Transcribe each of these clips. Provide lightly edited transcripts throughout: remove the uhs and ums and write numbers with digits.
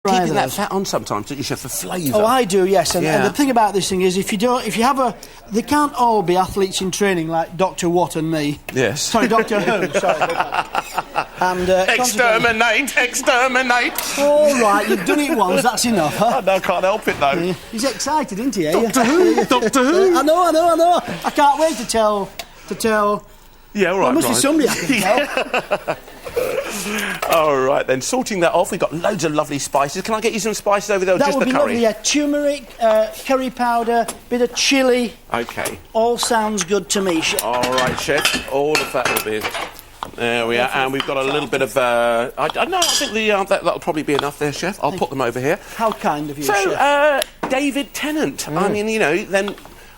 Keeping that fat on sometimes, don't you, Chef, for flavour? Oh, I do, yes. And the thing about this thing is, if you have a... They can't all be athletes in training like Dr. Watt and me. Yes. Sorry, Dr. Who, sorry. And, exterminate! All right, you've done it once, that's enough, huh? No, can't help it, though. He's excited, isn't he? Doctor Who? Doctor Who? I know. I can't wait to tell... Yeah, all right, there must be somebody I can tell. All right, then, sorting that off, we've got loads of lovely spices. Can I get you some spices over there, or that just would the be curry? Lovely, yeah. Turmeric, curry powder, bit of chilli. OK. All sounds good to me, Chef. All right, Chef, all of that will be... There we are, and we've got a little bit of... I think that'll probably be enough there, Chef. I'll put them over here. How kind of you, Chef. So, David Tennant. I mean, you know, then...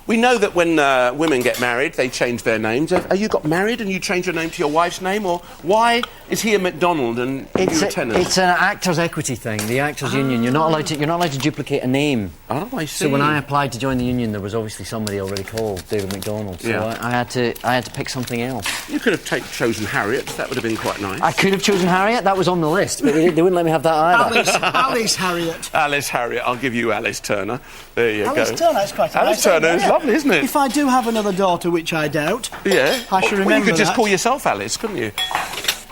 We know that when women get married, they change their names. Have you got married and you change your name to your wife's name? Or why is he a McDonald and you a Tennant? It's an actors' equity thing, the actors' union. You're not allowed to duplicate a name. Oh, I see. So when I applied to join the union, there was obviously somebody already called David McDonald. So I had to pick something else. You could have chosen Harriet. That would have been quite nice. I could have chosen Harriet. That was on the list, but they wouldn't let me have that either. Alice Harriet. Alice Harriet. I'll give you Alice Turner. There you go. Alice Turner, that's quite a Alice nice Turner is name, lovely, isn't it? If I do have another daughter, which I doubt, I should remember you could just that. call yourself Alice, couldn't you?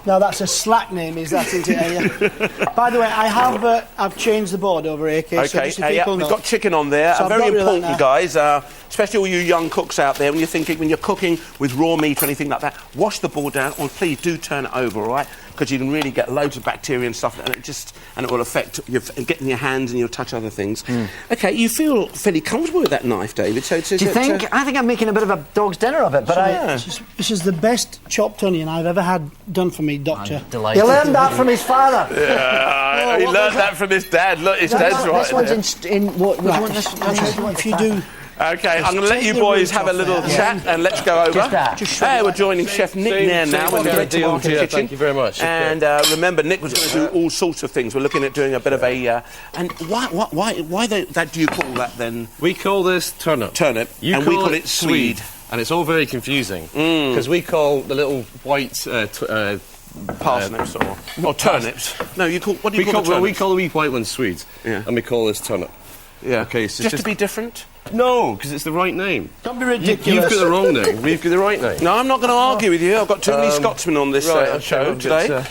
No, that's a slack name, is that, isn't it? By the way, I've changed the board over here, OK, so just so people know. We've got chicken on there. So very important, guys, especially all you young cooks out there, when you're cooking with raw meat or anything like that, wash the board down, or please do turn it over, all right? Because you can really get loads of bacteria and stuff, and it will affect getting your hands and you'll touch other things. OK, you feel fairly comfortable with that knife, David. So do you think? I think I'm making a bit of a dog's dinner of it, but This is the best chopped onion I've ever had done for me, Doctor. I'm delighted. He learned that from his father. Yeah, he learned that from his dad. Look, his dad's right. This one's in what? If you do... OK, I'm going to let you boys have a little chat and let's go over. Hey, we're joining Chef Nick Nair now in the Red Tomato Kitchen. Thank you very much. And remember, Nick was going to do all sorts of things. We're looking at doing a bit of a... and why that do you call that then? We call this turnip. Turnip. We call it Swede. And it's all very confusing. Because we call the little white... parsnips or turnips. No, you call... What do you call the turnips? We call the wee white ones Swedes. Yeah. And we call this turnip. Yeah. Okay, so just to be different? No, because it's the right name. Don't be ridiculous. You've got the wrong name. We've got the right name. No, I'm not going to argue with you. I've got too many Scotsmen on this show today.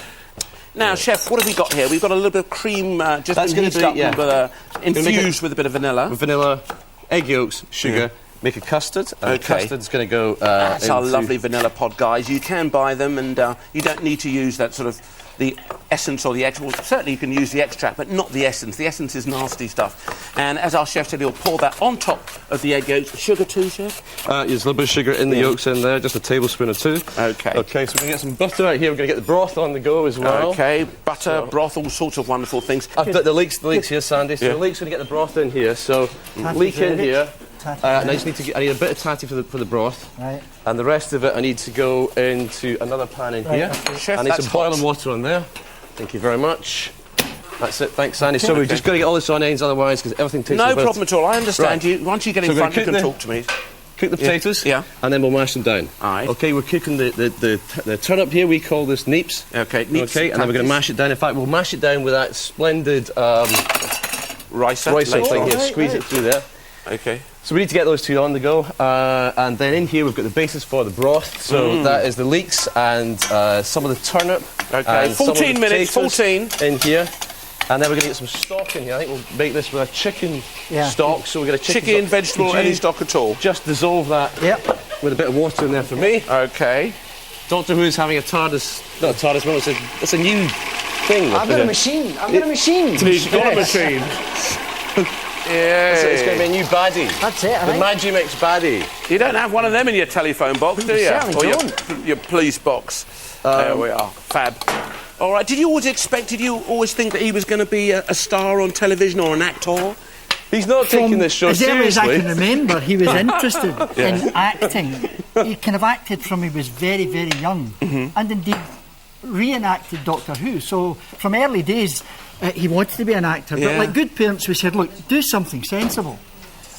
Now, Chef, what have we got here? We've got a little bit of cream just infused with a bit of vanilla. With vanilla, egg yolks, sugar. Make a custard. And the custard's going to go that's our lovely vanilla pod, guys. You can buy them, and you don't need to use that sort of the essence or the extract. Well, certainly you can use the extract, but not the essence. The essence is nasty stuff. And as our chef said, he'll pour that on top of the egg yolks. Sugar too, Chef? There's a little bit of sugar in the yolks in there, just a tablespoon or two. OK. OK, so we're going to get some butter out here. We're going to get the broth on the go as well. OK, butter, broth, all sorts of wonderful things. I've got the leeks here, Sandy. So the leeks going to get the broth in here. So leek in here. And I just need I need a bit of tatty for the broth. Right. And the rest of it I need to go into another pan in here. Okay. Chef, I need some boiling water on there. Thank you very much. That's it, thanks, Sandy. So we've just got to get all this on ends, otherwise, because everything takes no problem at all. I understand you. Once you get in front, you can talk to me. Cook the potatoes, and then we'll mash them down. Aye. OK, we're cooking the turnip here. We call this neeps. OK, neeps. OK, and then we're going to mash it down. In fact, we'll mash it down with that splendid ricer thing here. Squeeze it through there. OK. So we need to get those two on the go, and then in here we've got the basis for the broth. So that is the leeks and some of the turnip. OK, 14 minutes, 14. In here. And then we're going to get some stock in here. I think we'll make this with a chicken stock. So we're going to chicken, vegetable, any stock at all. Just dissolve that with a bit of water in there for me. OK. Doctor Who's having a TARDIS... Not a TARDIS moment, it's a new thing. I've got a machine. He's got a machine. Yeah. It's going to be a new baddie. That's it, I the think. Magimix baddie. You don't have one of them in your telephone box, do you? Certainly or don't. Your police box. There we are. Fab. All right. Did you always think that he was going to be a star on television or an actor? He's not taking this show seriously. As ever as I can remember, he was interested in acting. He kind of acted from he was very, very young. And indeed reenacted Doctor Who. So from early days, he wanted to be an actor. But like good parents, we said, look, do something sensible.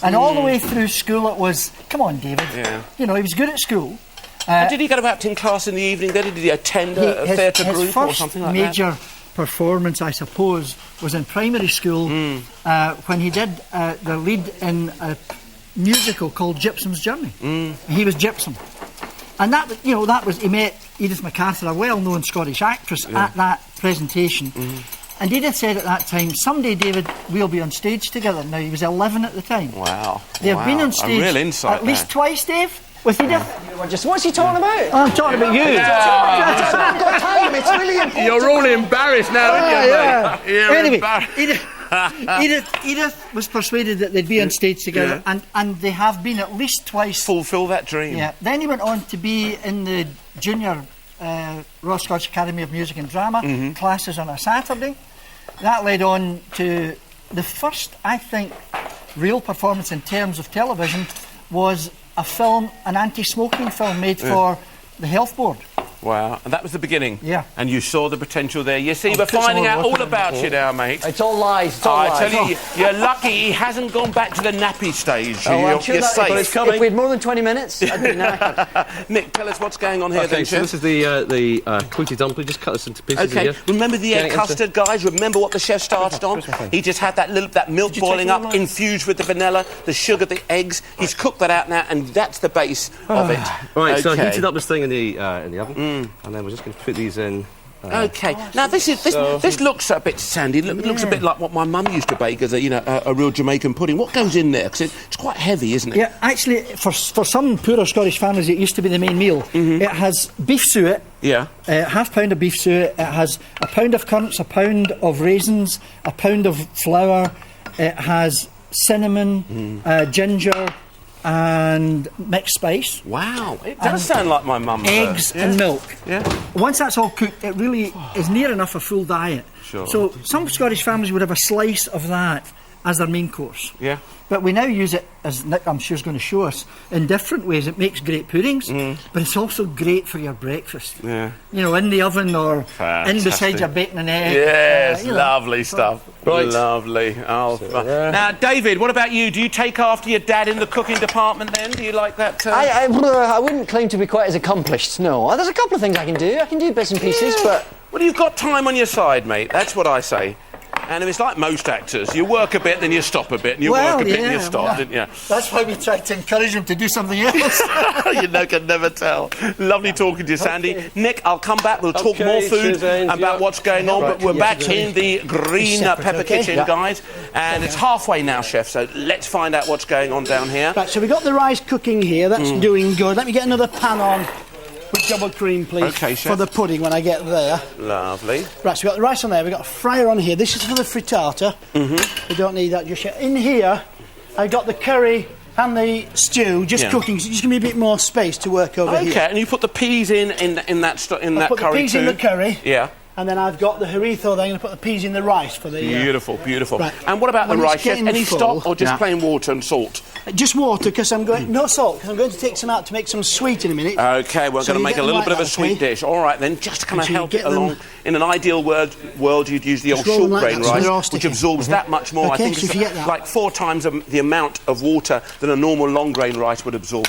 And all the way through school it was, come on, David. Yeah. You know, he was good at school. Did he go to acting class in the evening then? Did he attend a theatre group or something like that? His first major performance, I suppose, was in primary school when he did the lead in a musical called Gypsum's Journey. He was Gypsum. And that was, he met Edith MacArthur, a well-known Scottish actress, at that presentation. And Edith said at that time, someday, David, we'll be on stage together. Now, he was 11 at the time. Wow. They've been on stage a real insight at least twice, Dave, with Edith. What's he talking about? I'm talking about you. I've got time, it's really important. You're all embarrassed now, aren't you, mate? You're Anyway, embarrassed. Edith was persuaded that they'd be on stage together, and they have been at least twice. Fulfil that dream. Yeah. Then he went on to be in the junior Royal Scottish Academy of Music and Drama classes on a Saturday. That led on to the first, I think, real performance in terms of television was a film, an anti-smoking film made for the Health Board. Wow, and that was the beginning. Yeah. And you saw the potential there. You see, we're finding out all about you now, mate. It's all lies. It's all lies. I tell you, you're lucky he hasn't gone back to the nappy stage. I'm sure you're safe. But it's coming. If we had more than 20 minutes, I'd be knackered. Nick, tell us what's going on here. Okay, then, so Chef. this is the quilty dumpling. Just cut this into pieces. Okay, Here. remember the egg Getting custard, guys? Remember what the chef started on? He just had that milk boiling up, infused with the vanilla, the sugar, the eggs. He's cooked that out now, and that's the base of it. Right, so I Okay. heated up this thing in the oven, and then we're just going to put these in. Okay. Now this looks a bit sandy. Looks a bit like what my mum used to bake as a real Jamaican pudding. What goes in there? Because it's quite heavy, isn't it? Yeah, actually, for some poorer Scottish families, it used to be the main meal. It has beef suet. Yeah. Half pound of beef suet. It has a pound of currants, a pound of raisins, a pound of flour. It has cinnamon, ginger, and mixed spice. Wow, it does sound like my mum's. Eggs and milk. Yeah. Once that's all cooked, it really is near enough a full diet. Sure. So some Scottish families would have a slice of that as their main course. Yeah. But we now use it, as Nick, I'm sure, is going to show us, in different ways. It makes great puddings, but it's also great for your breakfast. Yeah. You know, in the oven or in beside Fantastic. your bacon and egg. Yes, you know. lovely stuff. Right. Lovely. Oh, now, David, what about you? Do you take after your dad in the cooking department then? Do you like that? I wouldn't claim to be quite as accomplished, no. There's a couple of things I can do. I can do bits and pieces, but... Well, you've got time on your side, mate. That's what I say. And it's like most actors. You work a bit, then you stop a bit, and you work a bit, and you stop, didn't you? That's why we try to encourage them to do something else. You can never tell. Lovely talking to you, Sandy. Okay. Nick, I'll come back. We'll talk more food about what's going on, but we're back in the green pepper kitchen, guys. And it's halfway now, Chef, so let's find out what's going on down here. Right, so we've got the rice cooking here. That's doing good. Let me get another pan on with double cream, please, Okay, Chef. for the pudding when I get there. Lovely. Right, so we've got the rice on there. We've got a fryer on here. This is for the frittata. We don't need that just yet. In here, I've got the curry and the stew just cooking. So just give me a bit more space to work over here. Okay, and you put the peas in that Put the curry peas too? in the curry. Yeah. And then I've got the haricot. Then I'm going to put the peas in the rice for the... Beautiful, beautiful. Right. And what about When the it's rice, Chef? getting Any full- stock or just plain water and salt? Just water, because I'm going... No salt, because I'm going to take some out to make some sweet in a minute. Okay, we're So going to you make get a little them bit of like a that, sweet okay? dish. All right, then, just to kind of So you help it get them- along. In an ideal world, you'd use the old Just roll them short like grain that so rice, they're all which sticky. absorbs that much more. I Okay, think so it's if you get that- like 4 times the amount of water than a normal long grain rice would absorb.